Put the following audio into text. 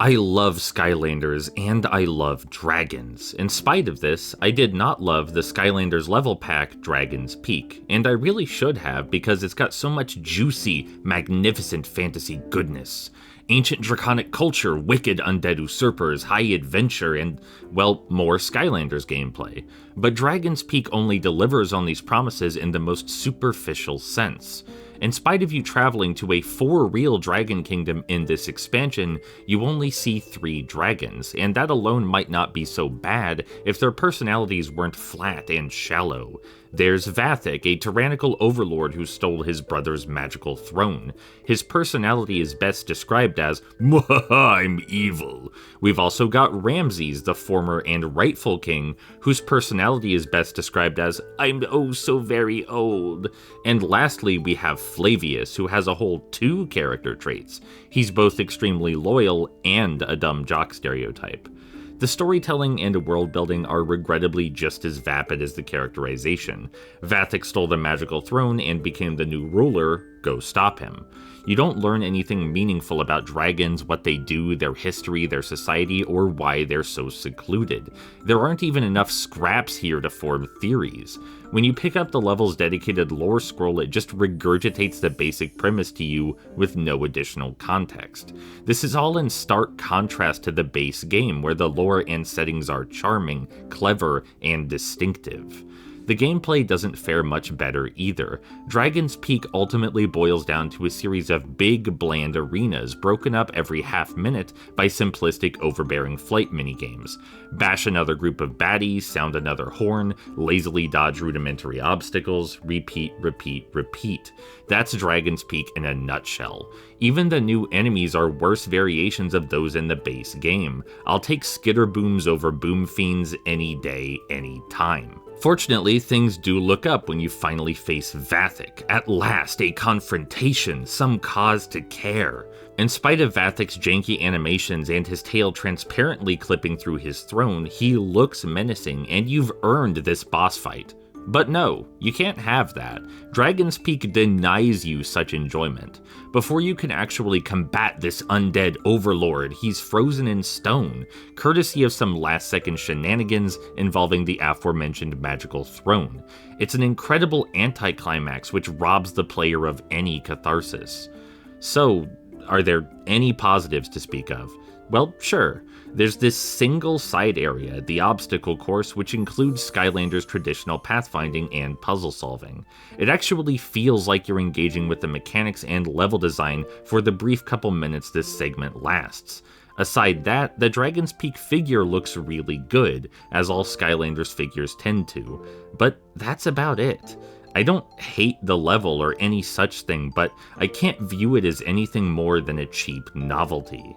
I love Skylanders and I love dragons. In spite of this, I did not love the Skylanders level pack Dragon's Peak, and I really should have because it's got so much juicy, magnificent fantasy goodness. Ancient draconic culture, wicked undead usurpers, high adventure, and, well, more Skylanders gameplay. But Dragon's Peak only delivers on these promises in the most superficial sense. In spite of you traveling to a for-real dragon kingdom in this expansion, you only see 3 dragons, and that alone might not be so bad if their personalities weren't flat and shallow. There's Vathek, a tyrannical overlord who stole his brother's magical throne. His personality is best described as, "Mwahaha, I'm evil." We've also got Ramses, the former and rightful king, whose personality is best described as, "I'm oh so very old." And lastly, we have Flavius, who has a whole 2 character traits. He's both extremely loyal and a dumb jock stereotype. The storytelling and world building are regrettably just as vapid as the characterization. Vathek stole the magical throne and became the new ruler, go stop him. You don't learn anything meaningful about dragons, what they do, their history, their society, or why they're so secluded. There aren't even enough scraps here to form theories. When you pick up the level's dedicated lore scroll, it just regurgitates the basic premise to you with no additional context. This is all in stark contrast to the base game, where the lore and settings are charming, clever, and distinctive. The gameplay doesn't fare much better either. Dragon's Peak ultimately boils down to a series of big, bland arenas broken up every half minute by simplistic, overbearing flight minigames. Bash another group of baddies, sound another horn, lazily dodge rudimentary obstacles, repeat, repeat, repeat. That's Dragon's Peak in a nutshell. Even the new enemies are worse variations of those in the base game. I'll take Skitterbooms over Boom Fiends any day, any time. Fortunately, things do look up when you finally face Vathek. At last, a confrontation, some cause to care. In spite of Vathek's janky animations and his tail transparently clipping through his throne, he looks menacing, and you've earned this boss fight. But no, you can't have that. Dragon's Peak denies you such enjoyment. Before you can actually combat this undead overlord, he's frozen in stone, courtesy of some last-second shenanigans involving the aforementioned magical throne. It's an incredible anticlimax which robs the player of any catharsis. So, are there any positives to speak of? Well, sure. There's this single side area, the obstacle course, which includes Skylanders' traditional pathfinding and puzzle solving. It actually feels like you're engaging with the mechanics and level design for the brief couple minutes this segment lasts. Aside that, the Dragon's Peak figure looks really good, as all Skylanders figures tend to, but that's about it. I don't hate the level or any such thing, but I can't view it as anything more than a cheap novelty.